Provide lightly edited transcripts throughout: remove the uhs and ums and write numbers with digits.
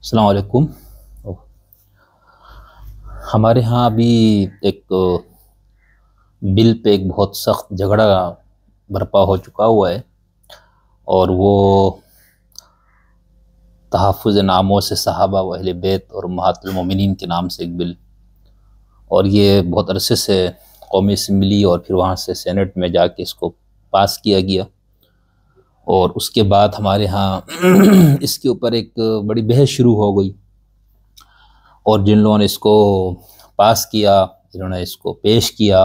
السلام علیکم۔ ہمارے ہاں ابھی ایک بل پہ ایک بہت سخت جھگڑا برپا ہو چکا ہوا ہے، اور وہ تحفظ ناموس صحابہ و اہل بیت اور امہات المومنین کے نام سے ایک بل، اور یہ بہت عرصے سے قومی اسمبلی اور پھر وہاں سے سینٹ میں جا کے اس کو پاس کیا گیا، اور اس کے بعد ہمارے ہاں اس کے اوپر ایک بڑی بحث شروع ہو گئی، اور جن لوگوں نے اس کو پاس کیا، جنہوں نے اس کو پیش کیا،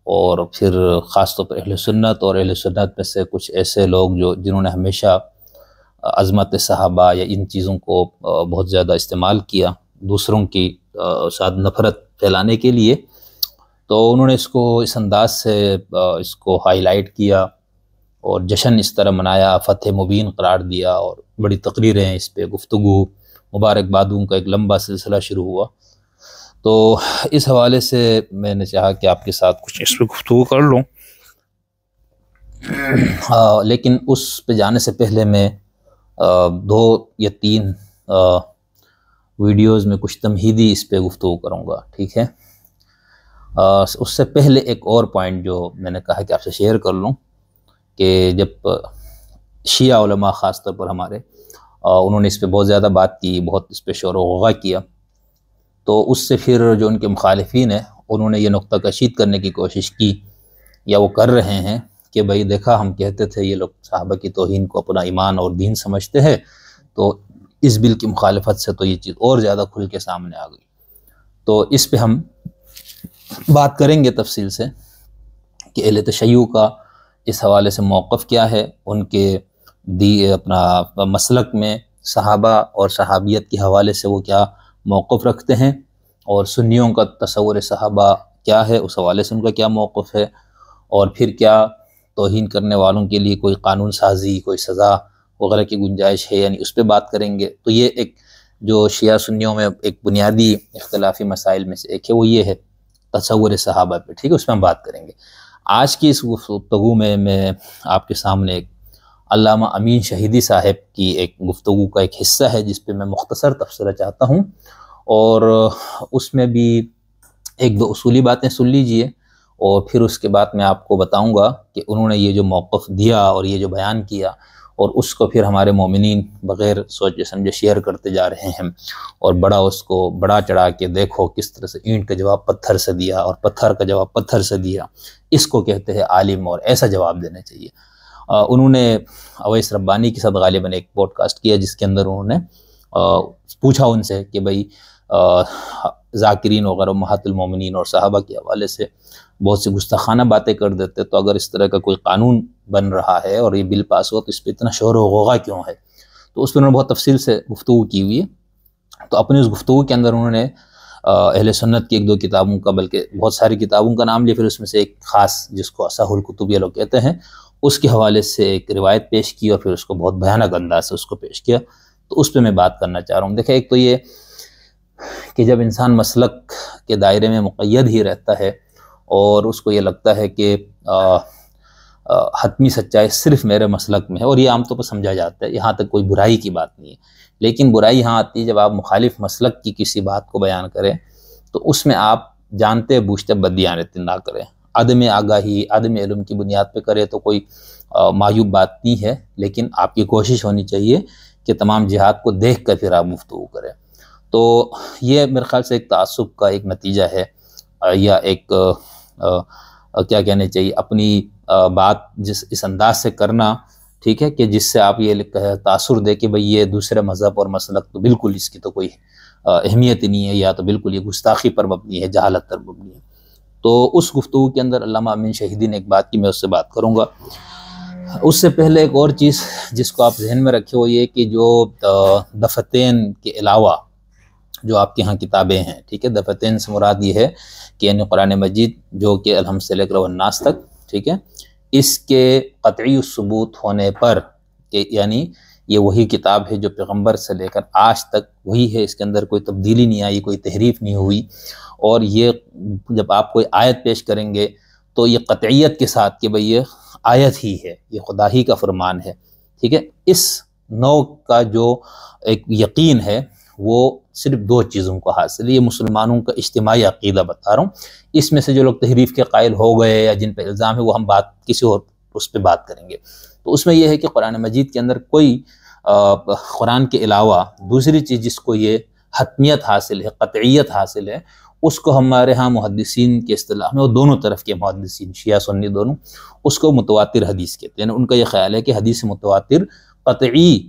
اور پھر خاص طور پر اہل سنت اور اہل سنت میں سے کچھ ایسے لوگ جنہوں نے ہمیشہ عظمت صحابہ یا ان چیزوں کو بہت زیادہ استعمال کیا دوسروں کی ساتھ نفرت پھیلانے کے لیے، تو انہوں نے اس کو اس انداز سے اس کو ہائی لائٹ کیا اور جشن اس طرح منایا، فتح مبین قرار دیا، اور بڑی تقریریں اس پہ گفتگو مبارکبادوں کا ایک لمبا سلسلہ شروع ہوا۔ تو اس حوالے سے میں نے چاہا کہ آپ کے ساتھ کچھ اس پہ گفتگو کر لوں، لیکن اس پہ جانے سے پہلے میں 2 یا 3 ویڈیوز میں کچھ تمہیدی اس پہ گفتگو کروں گا، ٹھیک ہے؟ اس سے پہلے ایک اور پوائنٹ جو میں نے کہا کہ آپ سے شیئر کر لوں، کہ جب شیعہ علماء خاص طور پر ہمارے انہوں نے اس پہ بہت زیادہ بات کی، بہت اس پہ شور و غوغا کیا، تو اس سے پھر جو ان کے مخالفین ہیں انہوں نے یہ نقطہ کشید کرنے کی کوشش کی، یا وہ کر رہے ہیں، کہ بھئی دیکھا ہم کہتے تھے یہ لوگ صحابہ کی توہین کو اپنا ایمان اور دین سمجھتے ہیں، تو اس بل کی مخالفت سے تو یہ چیز اور زیادہ کھل کے سامنے آ گئی۔ تو اس پہ ہم بات کریں گے تفصیل سے کہ اہل تشیع کا اس حوالے سے موقف کیا ہے، ان کے اپنا مسلک میں صحابہ اور صحابیت کے حوالے سے وہ کیا موقف رکھتے ہیں، اور سنیوں کا تصور صحابہ کیا ہے، اس حوالے سے ان کا کیا موقف ہے، اور پھر کیا توہین کرنے والوں کے لیے کوئی قانون سازی، کوئی سزا وغیرہ کی گنجائش ہے، یعنی اس پہ بات کریں گے۔ تو یہ ایک جو شیعہ سنیوں میں ایک بنیادی اختلافی مسائل میں سے ایک ہے، وہ یہ ہے تصور صحابہ پہ، ٹھیک ہے؟ اس میں ہم بات کریں گے۔ آج کی اس گفتگو میں آپ کے سامنے ایک علامہ امین شہیدی صاحب کی ایک گفتگو کا ایک حصہ ہے، جس پہ میں مختصر تبصرہ چاہتا ہوں، اور اس میں بھی 1-2 اصولی باتیں سن لیجئے، اور پھر اس کے بعد میں آپ کو بتاؤں گا کہ انہوں نے یہ جو موقف دیا اور یہ جو بیان کیا، اور اس کو پھر ہمارے مومنین بغیر سوچے سمجھے شیئر کرتے جا رہے ہیں، اور اس کو بڑا چڑھا کے دیکھو کس طرح سے اینٹ کا جواب پتھر سے دیا اور پتھر کا جواب پتھر سے دیا، اس کو کہتے ہیں عالم، اور ایسا جواب دینا چاہیے۔ انہوں نے اویس ربانی کے ساتھ غالباً ایک پوڈ کاسٹ کیا، جس کے اندر انہوں نے پوچھا ان سے کہ بھئی ذاکرین وغیرہ امہات المومنین اور صحابہ کے حوالے سے بہت سی گستاخانہ باتیں کر دیتے، تو اگر اس طرح کا کوئی قانون بن رہا ہے اور یہ بل پاس ہوا تو اس پہ اتنا شور و غوغا کیوں ہے؟ تو اس پہ انہوں نے بہت تفصیل سے گفتگو کی ہوئی ہے۔ تو اپنی اس گفتگو کے اندر انہوں نے اہل سنت کی 1-2 کتابوں کا، بلکہ بہت ساری کتابوں کا نام لیا، پھر اس میں سے ایک خاص جس کو اصح الکتب یہ لوگ کہتے ہیں، اس کے حوالے سے ایک روایت پیش کی، اور پھر اس کو بہت بھیانک انداز سے اس کو پیش کیا۔ تو اس پہ میں بات کرنا چاہ رہا ہوں۔ دیکھیں، ایک تو یہ کہ جب انسان مسلک کے دائرے میں مقید ہی رہتا ہے اور اس کو یہ لگتا ہے کہ حتمی سچائی صرف میرے مسلک میں ہے، اور یہ عام طور پر سمجھا جاتا ہے، یہاں تک کوئی برائی کی بات نہیں ہے، لیکن برائی یہاں آتی ہے جب آپ مخالف مسلک کی کسی بات کو بیان کریں تو اس میں آپ جانتے بوجھتے بددیانتی نہ کریں، عدم آگاہی، عدم علم کی بنیاد پہ کرے تو کوئی معیوب بات نہیں ہے، لیکن آپ کی کوشش ہونی چاہیے کہ تمام جہات کو دیکھ کر پھر آپ گفتگو کریں۔ تو یہ میرے خیال سے ایک تعصب کا ایک نتیجہ ہے، یا ایک کیا کہنے چاہیے، اپنی بات اس انداز سے کرنا، ٹھیک ہے، کہ جس سے آپ یہ تاثر دے کہ بھئی یہ دوسرے مذہب اور مسلک تو بالکل اس کی تو کوئی اہمیت ہی نہیں ہے، یا تو بالکل یہ گستاخی پر مبنی ہے، جہالت پر مبنی ہے۔ تو اس گفتگو کے اندر علامہ امین شہیدی نے ایک بات کی، میں اس سے بات کروں گا۔ اس سے پہلے ایک اور چیز جس کو آپ ذہن میں رکھے، وہ یہ کہ جو دفتین کے علاوہ جو آپ کے ہاں کتابیں ہیں، ٹھیک ہے، دفتین سے مراد یہ ہے کہ یعنی قرآن مجید جو کہ الحمد سے لے کر والناس تک، ٹھیک ہے، اس کے قطعی ثبوت ہونے پر کہ یعنی یہ وہی کتاب ہے جو پیغمبر سے لے کر آج تک وہی ہے، اس کے اندر کوئی تبدیلی نہیں آئی، کوئی تحریف نہیں ہوئی، اور یہ جب آپ کوئی آیت پیش کریں گے تو یہ قطعیت کے ساتھ کہ بھئی یہ آیت ہی ہے، یہ خدا ہی کا فرمان ہے، ٹھیک ہے، اس نو کا جو ایک یقین ہے وہ صرف دو چیزوں کو حاصل ہے۔ یہ مسلمانوں کا اجتماعی عقیدہ بتا رہا ہوں، اس میں سے جو لوگ تحریف کے قائل ہو گئے یا جن پہ الزام ہے وہ ہم بات کسی اور اس پہ بات کریں گے۔ تو اس میں یہ ہے کہ قرآن مجید کے اندر کوئی قرآن کے علاوہ دوسری چیز جس کو یہ حتمیت حاصل ہے، قطعیت حاصل ہے، اس کو ہمارے ہاں محدثین کے اصطلاح میں، وہ دونوں طرف کے محدثین شیعہ سنی دونوں، اس کو متواتر حدیث کہتے ہیں۔ یعنی ان کا یہ خیال ہے کہ حدیث متواتر قطعی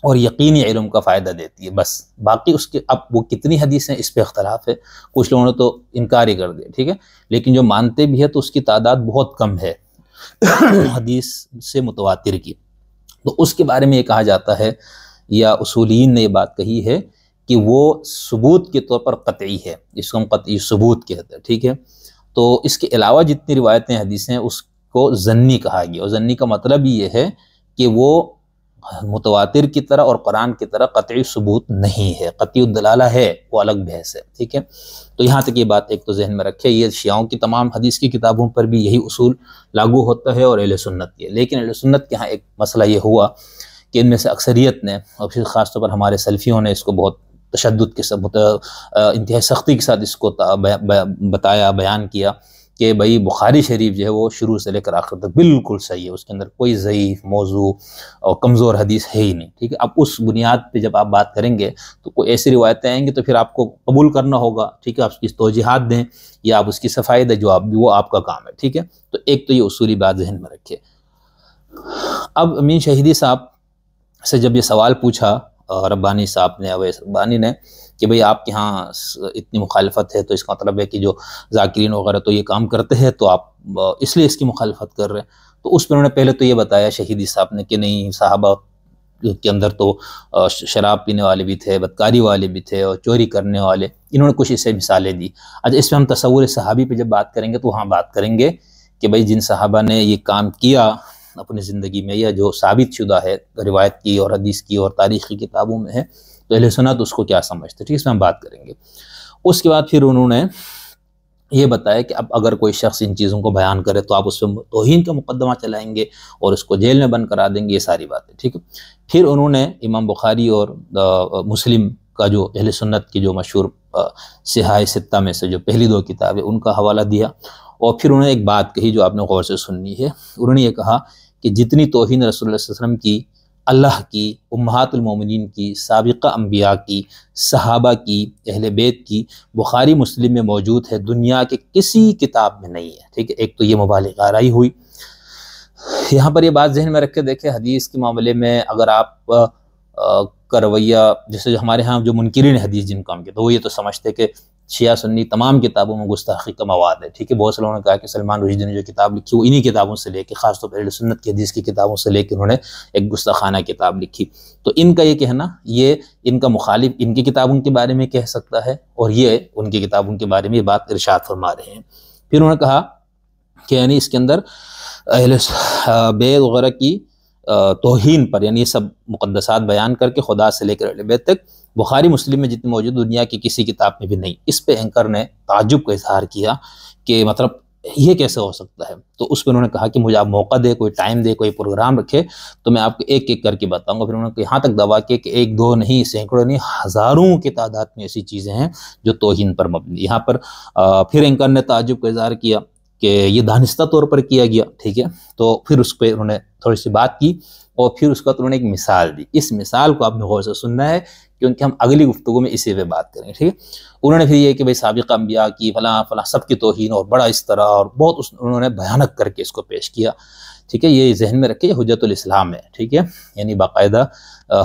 اور یقینی علم کا فائدہ دیتی ہے، بس باقی اس کے اب وہ کتنی حدیث ہیں اس پہ اختلاف ہے، کچھ لوگوں نے تو انکار ہی کر دیا، ٹھیک ہے، لیکن جو مانتے بھی ہے تو اس کی تعداد بہت کم ہے حدیث سے متواتر کی۔ تو اس کے بارے میں یہ کہا جاتا ہے، یا اصولین نے یہ بات کہی ہے کہ وہ ثبوت کے طور پر قطعی ہے، جس کو ہم قطعی ثبوت کہتے ہیں، ٹھیک ہے۔ تو اس کے علاوہ جتنی روایتیں حدیثیں اس کو ظنی کہا گیا، اور ظنی کا مطلب یہ ہے کہ وہ متواتر کی طرح اور قرآن کی طرح قطعی ثبوت نہیں ہے، قطعی الدلالہ ہے، وہ الگ بحث ہے، ٹھیک ہے۔ تو یہاں تک یہ بات ایک تو ذہن میں رکھے، یہ شیعوں کی تمام حدیث کی کتابوں پر بھی یہی اصول لاگو ہوتا ہے اور اہل سنت کے، لیکن اہل سنت کے ہاں ایک مسئلہ یہ ہوا کہ ان میں سے اکثریت نے، اور پھر خاص طور پر ہمارے سلفیوں نے اس کو بہت تشدد کے ساتھ، انتہائی سختی کے ساتھ اس کو بتایا، بیان کیا کہ بھئی بخاری شریف جو ہے وہ شروع سے لے کر آخر تک بالکل صحیح ہے، اس کے اندر کوئی ضعیف، موضوع اور کمزور حدیث ہے ہی نہیں، ٹھیک ہے۔ اب اس بنیاد پہ جب آپ بات کریں گے تو کوئی ایسی روایتیں آئیں گی تو پھر آپ کو قبول کرنا ہوگا، ٹھیک ہے، آپ اس کی توجیحات دیں یا آپ اس کی صفائی دیں، جو وہ آپ کا کام ہے، ٹھیک ہے۔ تو ایک تو یہ اصولی بات ذہن میں رکھے۔ اب امین شہیدی صاحب سے جب یہ سوال پوچھا ربانی صاحب نے، اویس ربانی نے، کہ بھئی آپ کے ہاں اتنی مخالفت ہے تو اس کا مطلب ہے کہ جو ذاکرین وغیرہ تو یہ کام کرتے ہیں تو آپ اس لیے اس کی مخالفت کر رہے ہیں، تو اس پر انہوں نے پہلے تو یہ بتایا شہیدی صاحب نے کہ نہیں، صحابہ کے اندر تو شراب پینے والے بھی تھے، بدکاری والے بھی تھے اور چوری کرنے والے، انہوں نے کچھ اسے مثالیں دی۔ اچھا، اس میں ہم تصور صحابی پہ جب بات کریں گے تو وہاں بات کریں گے کہ بھئی جن صحابہ نے یہ کام کیا اپنی زندگی میں، یا جو ثابت شدہ ہے روایت کی اور حدیث کی اور تاریخی کتابوں میں ہے، تو اہل سنت اس کو کیا سمجھتے، ٹھیک ہے، اس میں ہم بات کریں گے۔ اس کے بعد پھر انہوں نے یہ بتایا کہ اب اگر کوئی شخص ان چیزوں کو بیان کرے تو آپ اس پہ توہین کا مقدمہ چلائیں گے اور اس کو جیل میں بند کرا دیں گے، یہ ساری باتیں، ٹھیک ہے۔ پھر انہوں نے امام بخاری اور مسلم کا جو اہل سنت کی جو مشہور صحاح ستہ میں سے جو پہلی دو کتابیں ان کا حوالہ دیا، اور پھر انہوں نے ایک بات کہی جو آپ نے غور سے سننی ہے۔ انہوں نے یہ کہا کہ جتنی توہین رسول اللہ صلی اللہ علیہ وسلم کی، اللہ کی، امہات المومنین کی، سابقہ انبیاء کی، صحابہ کی، اہل بیت کی، بخاری مسلم میں موجود ہے، دنیا کے کسی کتاب میں نہیں ہے، ٹھیک ہے۔ ایک تو یہ مبالغہ آرائی ہوئی۔ یہاں پر یہ بات ذہن میں رکھ کے دیکھیں، حدیث کے معاملے میں اگر آپ کا رویہ، جیسے ہمارے ہاں جو منکرین حدیث جن کا ہم کہتے ہیں، وہ یہ تو سمجھتے کہ شیعہ سنی تمام کتابوں میں گستاخی کا مواد ہے، ٹھیک ہے۔ بہت سے لوگوں نے کہا کہ سلمان رشدی نے جو کتاب لکھی وہ انہی کتابوں سے لے کے، خاص طور پر اہل سنت کی حدیث کی کتابوں سے لے کے انہوں نے ایک گستاخانہ کتاب لکھی۔ تو ان کا یہ کہنا، یہ ان کا مخالف ان کی کتابوں کے بارے میں کہہ سکتا ہے، اور یہ ان کی کتابوں کے بارے میں یہ بات ارشاد فرما رہے ہیں۔ پھر انہوں نے کہا کہ یعنی اس کے اندر اہل بیت وغیرہ کی توہین پر، یعنی یہ سب مقدسات بیان کر کے خدا سے لے کر اہل بیت تک بخاری مسلم میں جتنی موجود دنیا کی کسی کتاب میں بھی نہیں۔ اس پہ اینکر نے تعجب کا اظہار کیا کہ مطلب یہ کیسے ہو سکتا ہے؟ تو اس پہ انہوں نے کہا کہ مجھے آپ موقع دے، کوئی ٹائم دے، کوئی پروگرام رکھے تو میں آپ کو ایک ایک کر کے بتاؤں گا۔ پھر انہوں نے یہاں تک دعویٰ کیا کہ ایک دو نہیں، سینکڑوں نہیں، ہزاروں کی تعداد میں ایسی چیزیں ہیں جو توہین پر مبنی۔ یہاں پر پھر اینکر نے تعجب کا اظہار کیا کہ یہ دانستہ طور پر کیا گیا، ٹھیک ہے۔ تو پھر اس پہ انہوں نے تھوڑی سی بات کی، اور پھر اس کا انہوں نے ایک مثال دی۔ اس مثال کو آپ نے غور سے سننا ہے کیونکہ ہم اگلی گفتگو میں اسی پہ بات کریں گے، ٹھیک ہے۔ انہوں نے پھر یہ کہ بھئی سابقہ انبیاء کی فلاں فلاں سب کی توہین اور بڑا اس طرح، اور بہت انہوں نے بھیانک کر کے اس کو پیش کیا، ٹھیک ہے۔ یہ ذہن میں رکھے، یہ حجت الاسلام ہے، ٹھیک ہے، یعنی باقاعدہ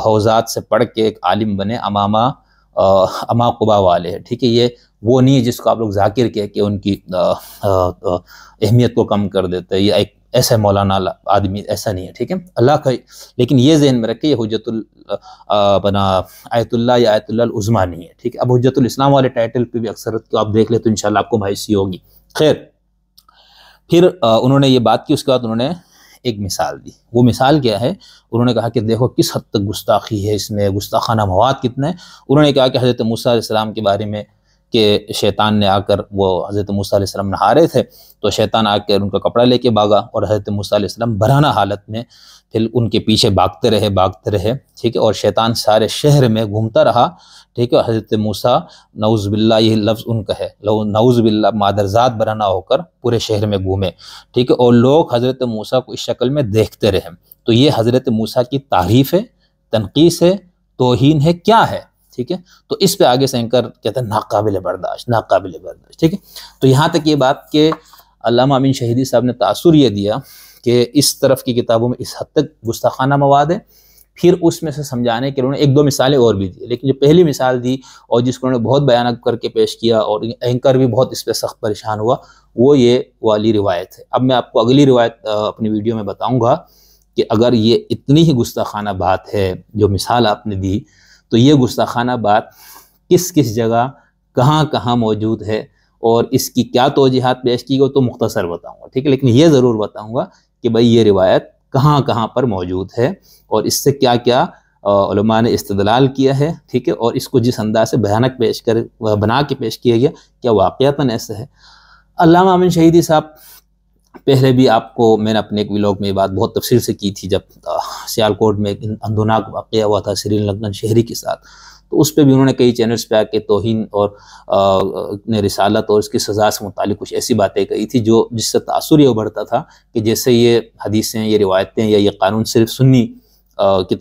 حوزات سے پڑھ کے ایک عالم بنے، اما قبا والے ہیں، ٹھیک ہے۔ یہ وہ نہیں ہے جس کو آپ لوگ ذاکر کہہ کے ان کی اہمیت کو کم کر دیتے ہیں، یا ایک ایسا مولانا آدمی، ایسا نہیں ہے، ٹھیک ہے، اللہ کا۔ لیکن یہ ذہن میں رکھے یہ حجت آیت اللہ یا آیت اللہ العظمیٰ نہیں ہے، ٹھیک ہے۔ اب حجت الاسلام والے ٹائٹل پہ بھی اکثر کو آپ دیکھ لیں تو انشاءاللہ آپ کو مایوسی ہوگی۔ خیر، پھر انہوں نے یہ بات کی، اس کے بعد انہوں نے ایک مثال دی۔ وہ مثال کیا ہے؟ انہوں نے کہا کہ دیکھو کس حد تک گستاخی ہے اس میں، گستاخانہ مواد کتنا ہے۔ انہوں نے کہا کہ حضرت موسیٰ علیہ السلام کے بارے میں کہ شیطان نے آ کر، وہ حضرت موسیٰ علیہ السلام نہا رہے تھے تو شیطان آ کر ان کا کپڑا لے کے بھاگا، اور حضرت موسیٰ علیہ السلام برہنہ حالت میں پھر ان کے پیچھے بھاگتے رہے، ٹھیک ہے، اور شیطان سارے شہر میں گھومتا رہا، ٹھیک ہے، اور حضرت موسیٰ نعوذ باللہ، یہ لفظ ان کا ہے، نعوذ باللہ مادرزاد برہنہ ہو کر پورے شہر میں گھومے، ٹھیک ہے، اور لوگ حضرت موسیٰ کو اس شکل میں دیکھتے رہے۔ تو یہ حضرت موسیٰ کی تعریف ہے، تنقیص ہے، توہین ہے، کیا ہے؟ ٹھیک ہے، تو اس پہ آگے سے اینکر کہتے ہیں ناقابل برداشت، ناقابل برداشت، ٹھیک ہے۔ تو یہاں تک یہ بات کہ علامہ امین شہیدی صاحب نے تاثر یہ دیا کہ اس طرف کی کتابوں میں اس حد تک گستاخانہ مواد ہے، پھر اس میں سے سمجھانے کے انہوں نے ایک دو مثالیں اور بھی دی، لیکن جو پہلی مثال دی اور جس کو انہوں نے بہت بیان کر کے پیش کیا اور اینکر بھی بہت اس پہ سخت پریشان ہوا، وہ یہ والی روایت ہے۔ اب میں آپ کو اگلی روایت اپنی ویڈیو میں بتاؤں گا کہ اگر یہ اتنی ہی گستاخانہ بات ہے جو مثال آپ نے دی، تو یہ گستاخانہ بات کس کس جگہ کہاں کہاں موجود ہے اور اس کی کیا توجیحات پیش کی گئی، تو مختصر بتاؤں گا، ٹھیک ہے، لیکن یہ ضرور بتاؤں گا کہ بھئی یہ روایت کہاں کہاں پر موجود ہے اور اس سے کیا کیا علماء نے استدلال کیا ہے، ٹھیک ہے، اور اس کو جس انداز سے بھیانک بنا کے پیش کیا گیا کیا واقعتاً ایسا ہے۔ علامہ امین شہیدی صاحب پہلے بھی آپ کو میں نے اپنے ایک ویلاگ میں یہ بات بہت تفصیل سے کی تھی، جب سیالکوٹ میں ایک اندوناک واقعہ ہوا تھا سرین لگن شہری کے ساتھ، تو اس پہ بھی انہوں نے کئی چینلز پہ آ کے توہین اور رسالت اور اس کی سزا سے متعلق کچھ ایسی باتیں کہی تھی جو جس سے تاثر یہ ابھرتا تھا کہ جیسے یہ حدیثیں، یہ روایتیں یا یہ قانون صرف سنی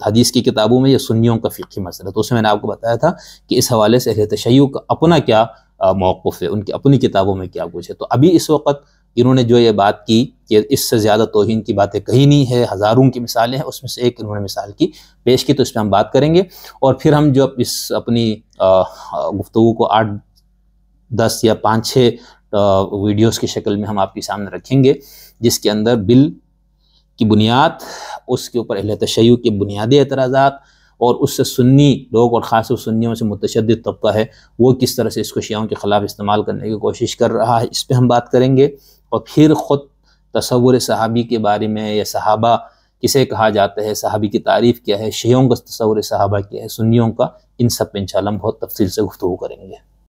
حدیث کی کتابوں میں یا سنیوں کا فقہی مسئلہ۔ تو اس میں نے آپ کو بتایا تھا کہ اس حوالے سے اہل تشیع کا اپنا کیا موقف ہے، ان کی اپنی کتابوں میں کیا کچھ ہے۔ تو ابھی اس وقت انہوں نے جو یہ بات کی کہ اس سے زیادہ توہین کی باتیں کہیں نہیں ہے، ہزاروں کی مثالیں ہیں، اس میں سے ایک انہوں نے مثال کی پیش کی، تو اس پہ ہم بات کریں گے، اور پھر ہم جو اس اپنی گفتگو کو 8 10 یا 5 6 ویڈیوز کی شکل میں ہم آپ کے سامنے رکھیں گے، جس کے اندر بل کی بنیاد، اس کے اوپر اہل تشیع کے بنیادی اعتراضات، اور اس سے سنی لوگ اور خاص طور سنیوں سے متشدد طبقہ ہے وہ کس طرح سے اس کو شیعوں کے خلاف استعمال کرنے کی کوشش کر رہا ہے، اس پہ ہم بات کریں گے، اور پھر خود تصور صحابی کے بارے میں یا صحابہ کسے کہا جاتا ہے، صحابی کی تعریف کیا ہے، شیعوں کا تصور صحابہ کیا ہے، سنیوں کا، ان سب پہ انشاءاللہ ہم بہت تفصیل سے گفتگو کریں گے۔